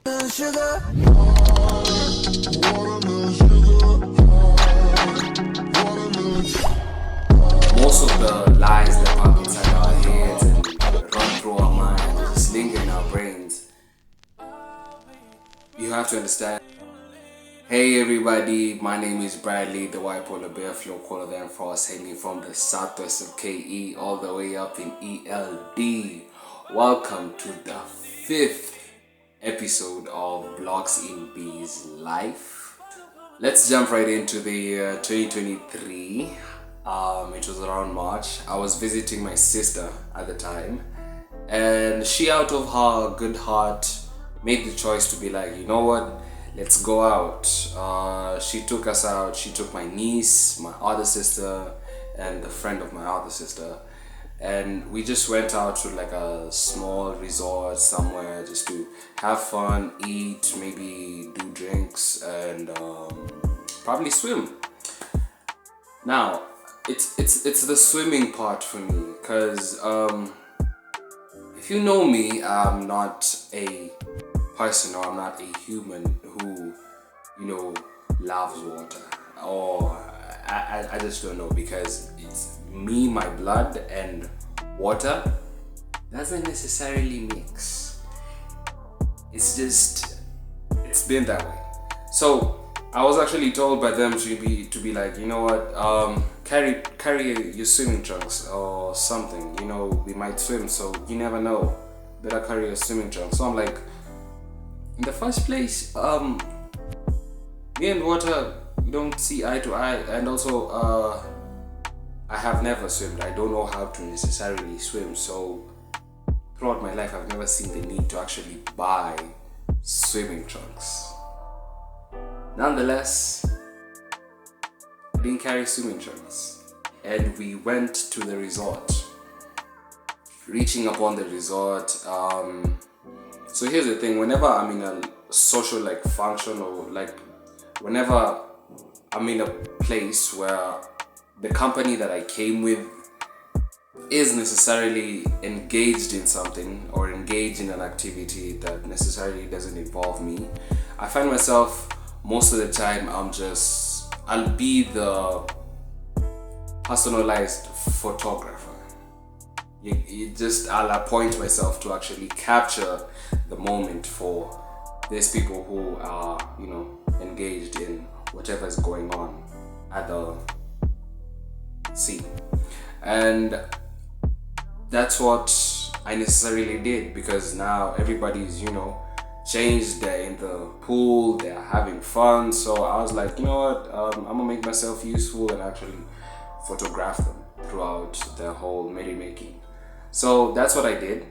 Sugar. Most of the lies that pop inside our heads and run through our minds and just linger in our brains, you have to understand. Hey everybody, my name is Bradley, the white polar bear, flow colder than frost, hailing from the southwest of KE all the way up in ELD. Welcome to the 5th episode of Blocks in B's life. Let's jump right into the 2023. It was around March. I was visiting my sister at the time, and she, out of her good heart, made the choice to be like, you know what, let's go out. She took us out. She took my niece, my other sister, and the friend of my other sister, and we just went out to like a small resort somewhere just to have fun, eat, maybe do drinks, and probably swim. Now it's the swimming part for me, because if you know me, I'm not a person, or I'm not a human who, loves water, or I just don't know, because it's me, my blood and water doesn't necessarily mix. It's been that way. So I was actually told by them to be like, you know what, carry your swimming trunks or something. We might swim, so you never know. Better carry your swimming trunks. So I'm like, in the first place, me and water, we don't see eye to eye, and also I have never swum. I don't know how to necessarily swim, so throughout my life I've never seen the need to actually buy swimming trunks. Nonetheless, I didn't carry swimming trunks, and we went to the resort. Reaching upon the resort, so here's the thing: whenever I'm in a social function, or whenever I'm in a place where the company that I came with is necessarily engaged in something, or engaged in an activity that necessarily doesn't involve me, I find myself most of the time I'll be the personalized photographer. I'll appoint myself to actually capture the moment for these people who are, engaged in whatever is going on at the scene. And that's what I necessarily did, because now everybody's, changed, they're in the pool, they're having fun. So I was like, you know what, I'm gonna make myself useful and actually photograph them throughout the whole merrymaking. So that's what I did.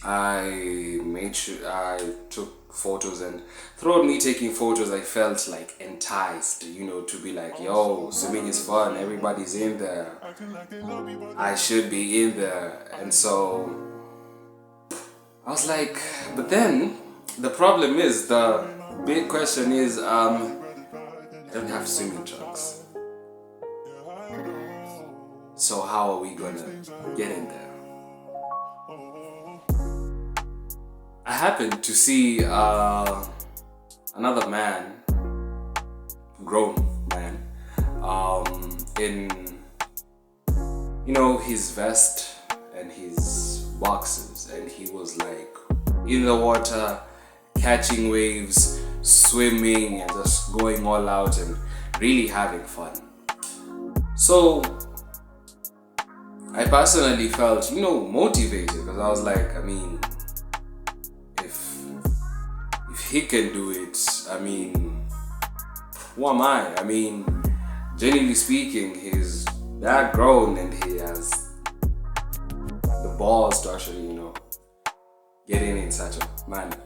I made sure I took photos, and throughout me taking photos, I felt like enticed, to be like, yo, swimming is fun, everybody's in there, I should be in there. And so I was like, but then the problem is, the big question is, I don't have swimming trunks. So how are we gonna get in there? I happened to see another man, grown man, in his vest and his boxes, and he was like in the water, catching waves, swimming, and just going all out and really having fun. So I personally felt, motivated, because I was like, if he can do it, who am I? Generally speaking, he's that grown and he has the balls to actually, get in such a manner.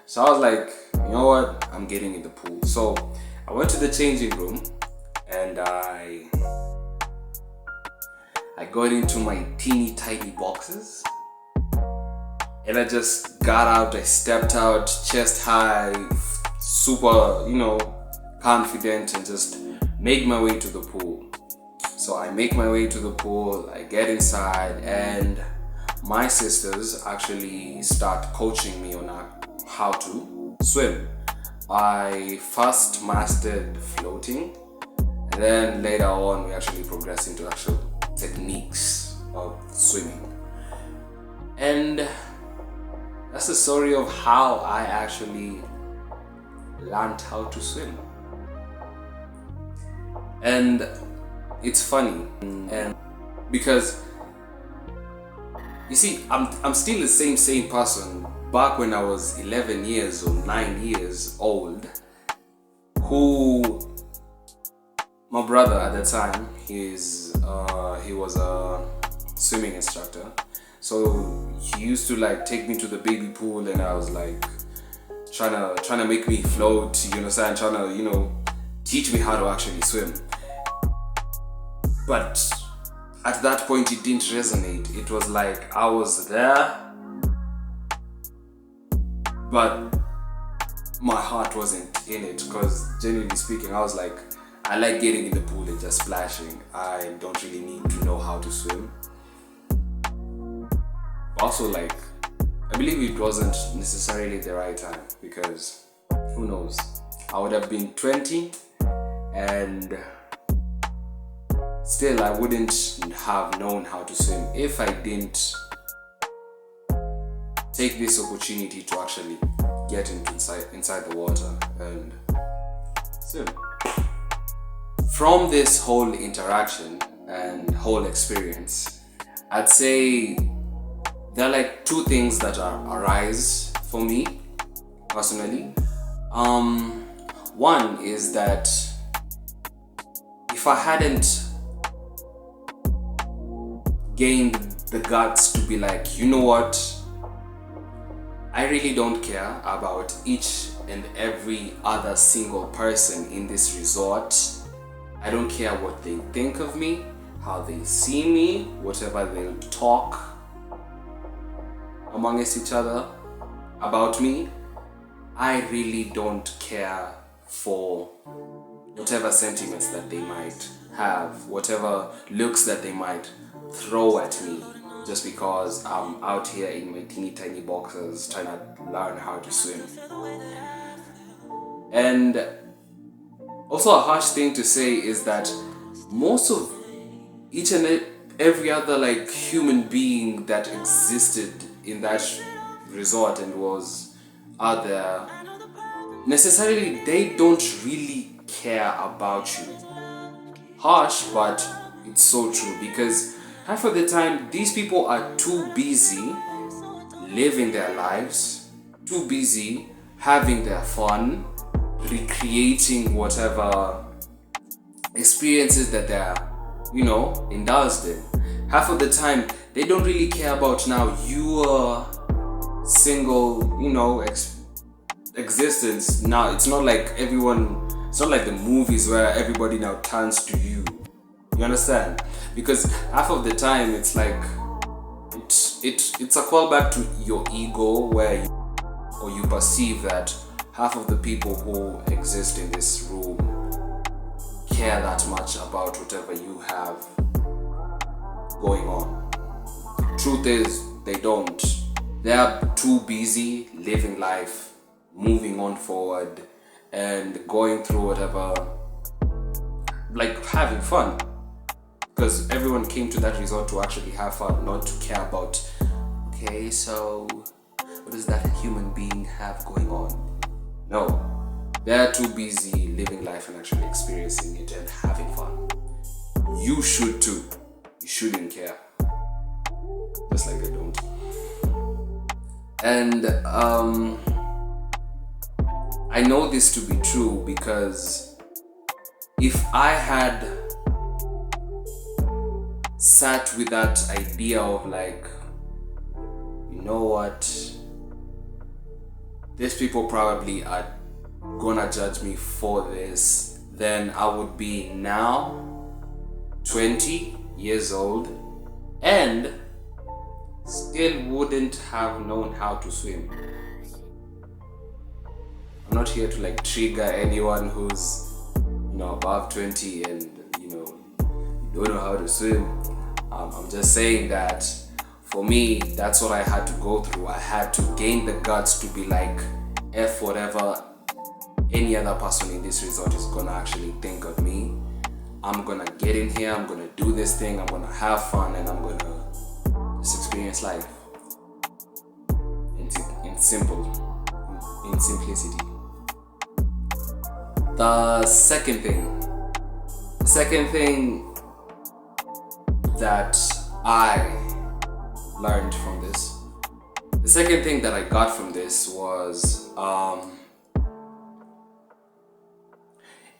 So I was like, you know what? I'm getting in the pool. So I went to the changing room, and I got into my teeny tiny boxes, and I just got out. I stepped out chest high, super, confident, and just made my way to the pool. So I make my way to the pool, I get inside, and my sisters actually start coaching me on how to swim. I first mastered floating, and then later on we actually progressed into actual techniques of swimming. And that's the story of how I actually learned how to swim. And it's funny, and because you see, I'm still the same person back when I was 11 years or 9 years old, who my brother at the time, he was a swimming instructor. So he used to like take me to the baby pool, and I was like trying to make me float, you understand, trying to, teach me how to actually swim. But at that point it didn't resonate. It was like I was there, but my heart wasn't in it, because genuinely speaking, I was like, I like getting in the pool and just splashing. I don't really need to know how to swim. Also, like, I believe it wasn't necessarily the right time, because who knows, I would have been 20 and still I wouldn't have known how to swim if I didn't take this opportunity to actually get inside the water and swim. From this whole interaction and whole experience, I'd say there are like two things that arise for me personally. One is that if I hadn't gained the guts to be like, you know what, I really don't care about each and every other single person in this resort. I don't care what they think of me, how they see me, whatever they'll talk amongst each other about me. I really don't care for whatever sentiments that they might have, whatever looks that they might throw at me, just because I'm out here in my teeny tiny boxers trying to learn how to swim. And also a harsh thing to say is that most of each and every other like human being that existed in that resort and was out there, necessarily they don't really care about you. Harsh, but it's so true, because half of the time these people are too busy living their lives, too busy having their fun, recreating whatever experiences that they're indulged in. Half of the time they don't really care about now your single existence. Now it's not like it's not like the movies where everybody now turns to you understand? Because half of the time it's like it's a callback to your ego, where you perceive that half of the people who exist in this room care that much about whatever you have going on. Truth is, they don't. They are too busy living life, moving on forward, and going through whatever, like having fun. Because everyone came to that resort to actually have fun, not to care about, okay, so what does that human being have going on? No, they're too busy living life and actually experiencing it and having fun. You should too. You shouldn't care. Just like they don't. And I know this to be true because if I had sat with that idea of like, you know what, these people probably are gonna judge me for this, then I would be now 20 years old and still wouldn't have known how to swim. I'm not here to like trigger anyone who's above 20 and you don't know how to swim. I'm just saying that for me, that's what I had to go through. I had to gain the guts to be like, F whatever any other person in this resort is gonna actually think of me. I'm gonna get in here, I'm gonna do this thing, I'm gonna have fun, and I'm gonna just experience life in simplicity. The second thing that I learned from this, the second thing that I got from this was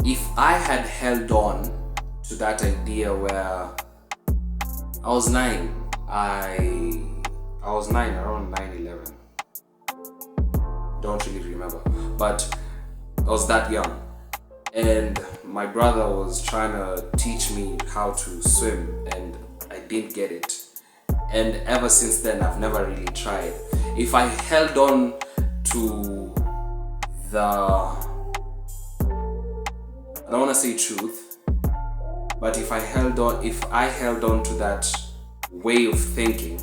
if I had held on to that idea where I was 9, I was 9, around 9-11. Don't really remember, but I was that young, and my brother was trying to teach me how to swim, and I didn't get it. And ever since then, I've never really tried. If I held on to I don't want to say truth, but if I held on to that way of thinking,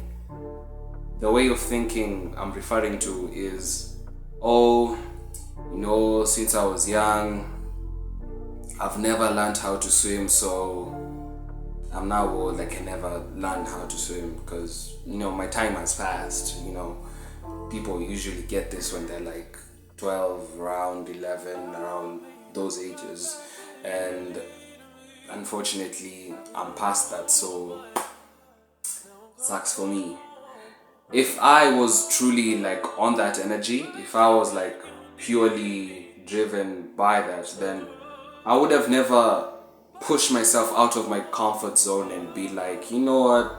the way of thinking I'm referring to is, since I was young, I've never learned how to swim, so I'm now old, I can never learn how to swim because, my time has passed. People usually get this when they're like 12, around 11, around those ages. And unfortunately, I'm past that, so sucks for me. If I was truly like on that energy, if I was like purely driven by that, then I would have never pushed myself out of my comfort zone and be like, you know what,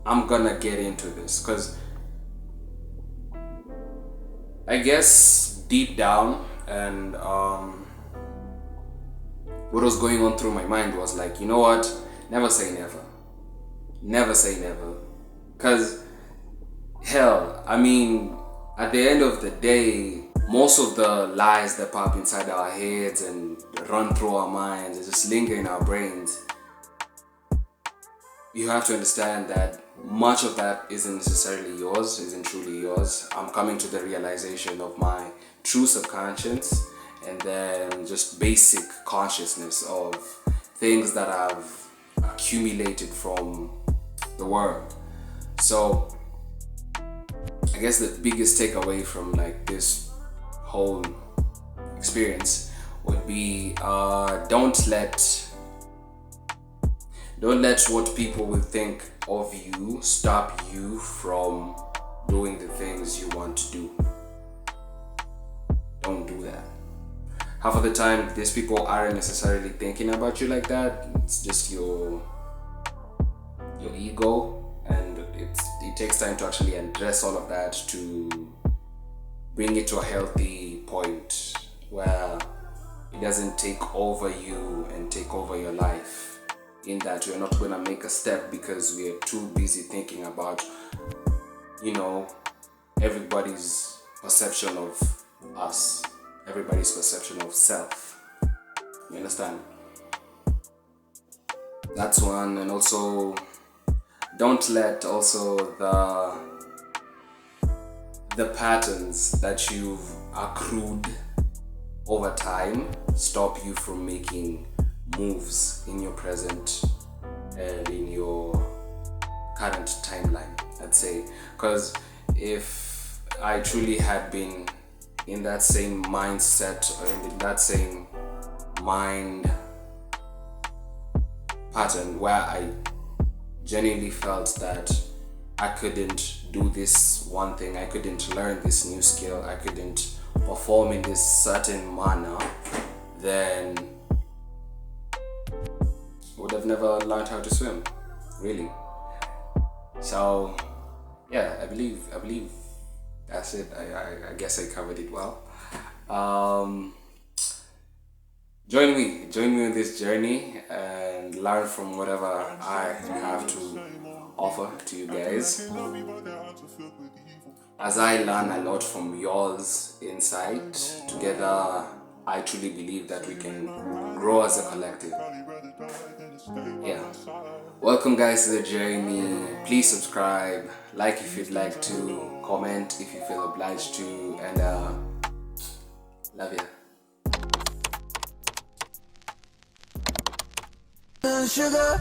I'm gonna get into this. Because I guess deep down, and what was going on through my mind was like, you know what, never say never. Never say never. Because hell, at the end of the day, most of the lies that pop inside our heads and run through our minds and just linger in our brains, you have to understand that much of that isn't necessarily yours, isn't truly yours. I'm coming to the realization of my true subconscious and then just basic consciousness of things that I've accumulated from the world. So I guess the biggest takeaway from like this whole experience would be don't let what people will think of you stop you from doing the things you want to do. Don't do that. Half of the time, these people aren't necessarily thinking about you like that. It's just your ego, and it takes time to actually address all of that to bring it to a healthy point where it doesn't take over you and take over your life. In that we're not gonna make a step because we are too busy thinking about, everybody's perception of us, everybody's perception of self. You understand? That's one. And also, don't let also the patterns that you've accrued over time stop you from making moves in your present and in your current timeline, I'd say. Because if I truly had been in that same mindset or in that same mind pattern where I genuinely felt that I couldn't do this one thing, I couldn't learn this new skill, I couldn't perform in this certain manner, then I would have never learned how to swim, really. So yeah, I believe that's it. I guess I covered it well. Join me on this journey and learn from whatever I have to offer to you guys. As I learn a lot from yours insight, together I truly believe that we can grow as a collective. Yeah. Welcome guys to the journey. Please subscribe, like if you'd like to, comment if you feel obliged to, and love you. Sugar.